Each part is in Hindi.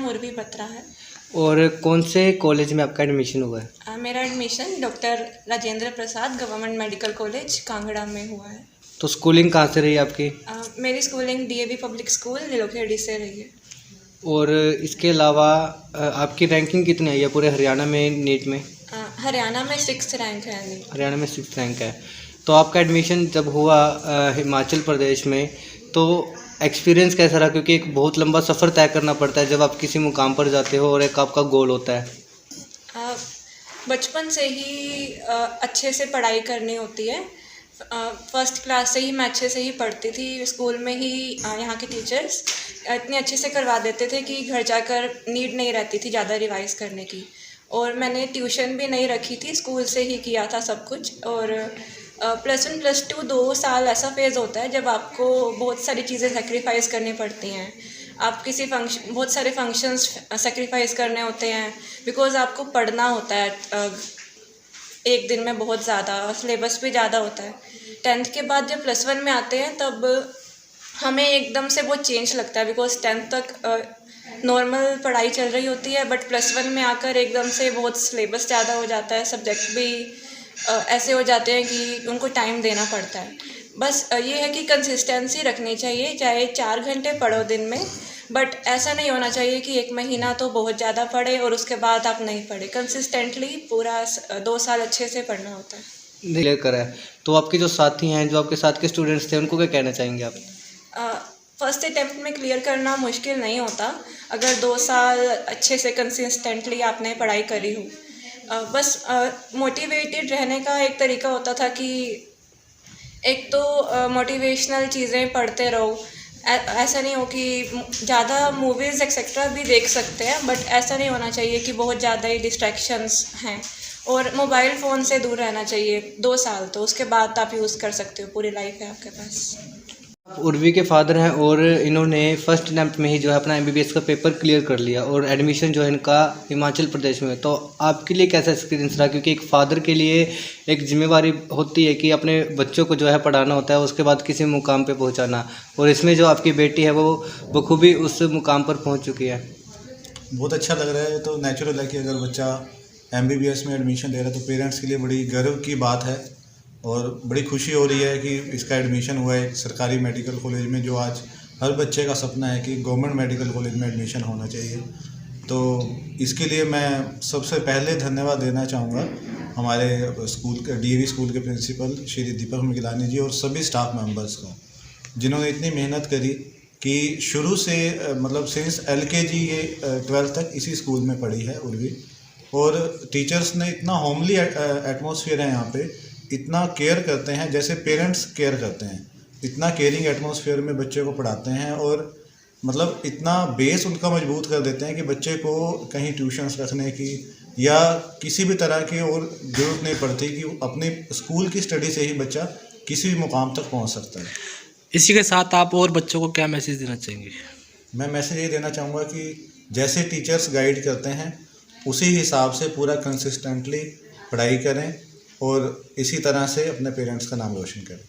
नाम उर्वी बत्रा है। और कौन से कॉलेज में आपका एडमिशन हुआ है? मेरा admission doctor Rajendra Prasad government medical college Kangra में हुआ है। तो स्कूलिंग कहाँ से रही आपकी? मेरी schooling DAV public school Nilokheri से रही है। और इसके अलावा आपकी रैंकिंग कितनी आई है पूरे हरियाणा में नीट में? हरियाणा में 6th रैंक है नीट। हरियाणा में 6th रैंक है। तो आपका एडमिशन जब हुआ हिमाचल प्रदेश में, तो एक्सपीरियंस कैसा रहा? क्योंकि एक बहुत लंबा सफ़र तय करना पड़ता है जब आप किसी मुकाम पर जाते हो और एक आपका गोल होता है। बचपन से ही अच्छे से पढ़ाई करनी होती है। फर्स्ट क्लास से ही मैं अच्छे से ही पढ़ती थी। स्कूल में ही यहाँ के टीचर्स इतने अच्छे से करवा देते थे कि घर जाकर नीड नहीं रहती थी ज़्यादा रिवाइज़ करने की। और मैंने ट्यूशन भी नहीं रखी थी, स्कूल से ही किया था सब कुछ। और +1 +2 2 साल ऐसा फेज़ होता है जब आपको बहुत सारी चीज़ें सेक्रीफाइस करनी पड़ती हैं। आप किसी बहुत सारे फंक्शंस सेक्रीफाइस करने होते हैं बिकॉज़ आपको पढ़ना होता है एक दिन में बहुत ज़्यादा, सिलेबस भी ज़्यादा होता है। 10th के बाद जब +1 में आते हैं तब हमें एकदम से बहुत चेंज लगता है बिकॉज़ 10th तक नॉर्मल पढ़ाई चल रही होती है, बट +1 में आकर एकदम से बहुत सिलेबस ज़्यादा हो जाता है। सब्जेक्ट भी ऐसे हो जाते हैं कि उनको टाइम देना पड़ता है। बस ये है कि कंसिस्टेंसी रखनी चाहिए, चाहे 4 घंटे पढ़ो दिन में, बट ऐसा नहीं होना चाहिए कि 1 महीना तो बहुत ज़्यादा पढ़े और उसके बाद आप नहीं पढ़े। कंसिस्टेंटली पूरा 2 साल अच्छे से पढ़ना होता है। क्लियर करा है। तो आपके जो साथी हैं, जो आपके साथ के स्टूडेंट्स थे, उनको क्या कहना चाहेंगे आप? फर्स्ट अटैम्प्ट में क्लियर करना मुश्किल नहीं होता अगर 2 साल अच्छे से कंसिस्टेंटली आपने पढ़ाई करी हो। बस मोटिवेटेड रहने का एक तरीका होता था कि एक तो मोटिवेशनल चीज़ें पढ़ते रहो। ऐसा नहीं हो कि ज़्यादा मूवीज़ एक्सेट्रा भी देख सकते हैं, बट ऐसा नहीं होना चाहिए कि बहुत ज़्यादा ही डिस्ट्रैक्शंस हैं। और मोबाइल फ़ोन से दूर रहना चाहिए 2 साल, तो उसके बाद आप यूज़ कर सकते हो, पूरी लाइफ है आपके पास। उर्वी के फादर हैं और इन्होंने फर्स्ट अटैम्प्ट में ही जो है अपना MBBS का पेपर क्लियर कर लिया और एडमिशन जो है इनका हिमाचल प्रदेश में। तो आपके लिए कैसा एक्सपीरियंस रहा? क्योंकि एक फ़ादर के लिए एक जिम्मेवारी होती है कि अपने बच्चों को जो है पढ़ाना होता है, उसके बाद किसी मुकाम पे पहुंचाना, और इसमें जो आपकी बेटी है वो बखूबी उस मुकाम पर पहुँच चुकी है। बहुत अच्छा लग रहा है। तो नेचुरल है कि अगर बच्चा MBBS में एडमिशन ले रहा है तो पेरेंट्स के लिए बड़ी गर्व की बात है और बड़ी खुशी हो रही है कि इसका एडमिशन हुआ है सरकारी मेडिकल कॉलेज में, जो आज हर बच्चे का सपना है कि गवर्नमेंट मेडिकल कॉलेज में एडमिशन होना चाहिए। तो इसके लिए मैं सबसे पहले धन्यवाद देना चाहूँगा हमारे स्कूल के DAV स्कूल के प्रिंसिपल श्री दीपक मिगलानी जी और सभी स्टाफ मेंबर्स का, जिन्होंने इतनी मेहनत करी कि शुरू से मतलब सिंस LKG ये 12th तक इसी स्कूल में पढ़ी है उर्वी। और टीचर्स ने इतना होमली एटमॉस्फेयर है यहाँ पे, इतना केयर करते हैं जैसे पेरेंट्स केयर करते हैं, इतना केयरिंग एटमॉस्फेयर में बच्चे को पढ़ाते हैं और मतलब इतना बेस उनका मजबूत कर देते हैं कि बच्चे को कहीं ट्यूशन्स रखने की या किसी भी तरह की और ज़रूरत नहीं पड़ती कि अपनी स्कूल की स्टडी से ही बच्चा किसी भी मुकाम तक पहुँच सकता है। इसी के साथ आप और बच्चों को क्या मैसेज देना चाहेंगे? मैं मैसेज ये देना चाहूँगा कि जैसे टीचर्स गाइड करते हैं उसी हिसाब से पूरा कंसिस्टेंटली पढ़ाई करें और इसी तरह से अपने पेरेंट्स का नाम रोशन करें।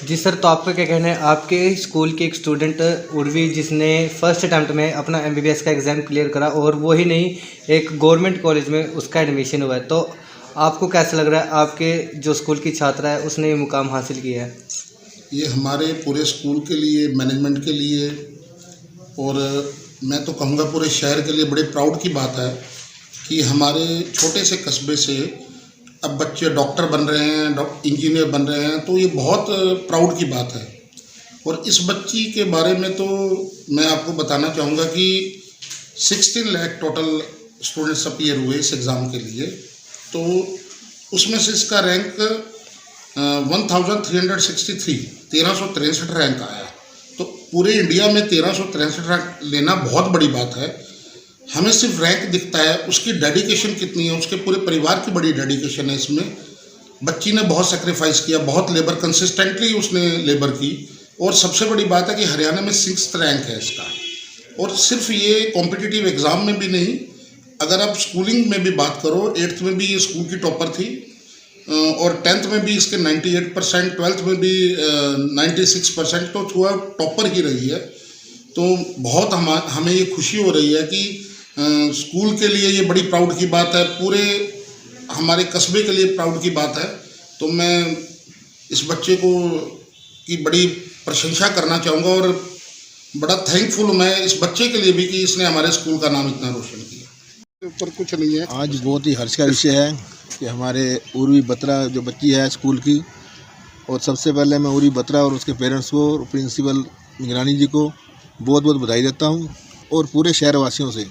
जी सर, तो आपका क्या कहना है? आपके स्कूल की एक स्टूडेंट उर्वी जिसने फर्स्ट अटैम्प्ट में अपना MBBS का एग्ज़ाम क्लियर करा और वो ही नहीं, एक गवर्नमेंट कॉलेज में उसका एडमिशन हुआ है, तो आपको कैसा लग रहा है आपके जो स्कूल की छात्रा है उसने ये मुकाम हासिल किया है? ये हमारे पूरे स्कूल के लिए, मैनेजमेंट के लिए और मैं तो कहूँगा पूरे शहर के लिए बड़े प्राउड की बात है कि हमारे छोटे से कस्बे से अब बच्चे डॉक्टर बन रहे हैं, इंजीनियर बन रहे हैं, तो ये बहुत प्राउड की बात है। और इस बच्ची के बारे में तो मैं आपको बताना चाहूँगा कि 16 लाख टोटल स्टूडेंट्स अपीयर हुए इस एग्ज़ाम के लिए, तो उसमें से इसका रैंक 1363 1363 रैंक आया। तो पूरे इंडिया में 1363 रैंक लेना बहुत बड़ी बात है। हमें सिर्फ रैंक दिखता है, उसकी डेडिकेशन कितनी है, उसके पूरे परिवार की बड़ी डेडिकेशन है इसमें। बच्ची ने बहुत सेक्रीफाइस किया, बहुत लेबर, कंसिस्टेंटली उसने लेबर की। और सबसे बड़ी बात है कि हरियाणा में 6th रैंक है इसका। और सिर्फ ये कॉम्पिटिटिव एग्ज़ाम में भी नहीं, अगर आप स्कूलिंग में भी बात करो, 8th में भी ये स्कूल की टॉपर थी और 10th में भी इसके 98%, 12th में भी 96%, तो थोड़ा टॉपर ही रही है। तो बहुत हमें ये खुशी हो रही है कि स्कूल के लिए ये बड़ी प्राउड की बात है, पूरे हमारे कस्बे के लिए प्राउड की बात है। तो मैं इस बच्चे को की बड़ी प्रशंसा करना चाहूँगा और बड़ा थैंकफुल मैं इस बच्चे के लिए भी कि इसने हमारे स्कूल का नाम इतना रोशन किया। ऊपर कुछ नहीं है। आज बहुत ही हर्ष का विषय है कि हमारे उर्वी बत्रा जो बच्ची है स्कूल की, और सबसे पहले मैं उर्वी बत्रा और उसके पेरेंट्स को और प्रिंसिपल निगरानी जी को बहुत बहुत बधाई देता हूं, और पूरे शहरवासियों से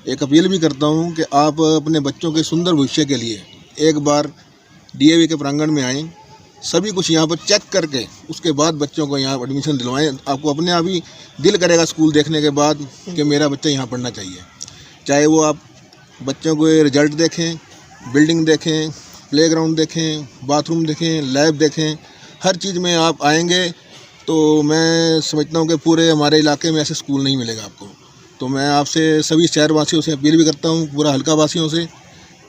एक अपील भी करता हूं कि आप अपने बच्चों के सुंदर भविष्य के लिए एक बार डीएवी के प्रांगण में आएँ, सभी कुछ यहाँ पर चेक करके उसके बाद बच्चों को यहाँ एडमिशन दिलवाएं। आपको अपने आप ही दिल करेगा स्कूल देखने के बाद कि मेरा बच्चा यहाँ पढ़ना चाहिए। चाहे वो आप बच्चों के रिजल्ट देखें, बिल्डिंग देखें, प्लेग्राउंड देखें, बाथरूम देखें, लैब देखें, हर चीज़ में आप आएंगे तो मैं समझता हूँ कि पूरे हमारे इलाके में ऐसे स्कूल नहीं मिलेगा आपको। तो मैं आपसे सभी शहरवासियों से अपील भी करता हूँ, पूरा हल्का वासियों से,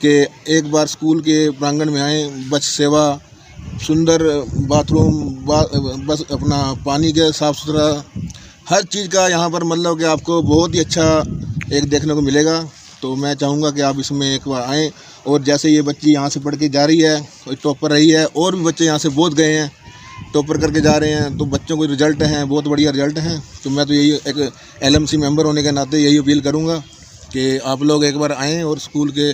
कि एक बार स्कूल के प्रांगण में आएँ। बस सेवा, सुंदर बाथरूम, बस अपना पानी के साफ़ सुथरा हर चीज़ का यहाँ पर मतलब कि आपको बहुत ही अच्छा एक देखने को मिलेगा। तो मैं चाहूँगा कि आप इसमें एक बार आएँ, और जैसे ये बच्ची यहाँ से पढ़ के जा रही है, टॉपर रही है, और भी बच्चे यहाँ से बहुत गए हैं टॉपर करके जा रहे हैं, तो बच्चों को रिजल्ट हैं, बहुत बढ़िया रिजल्ट हैं। तो मैं तो यही एक LMC मेंबर होने के नाते यही अपील करूँगा कि आप लोग एक बार आएँ और स्कूल के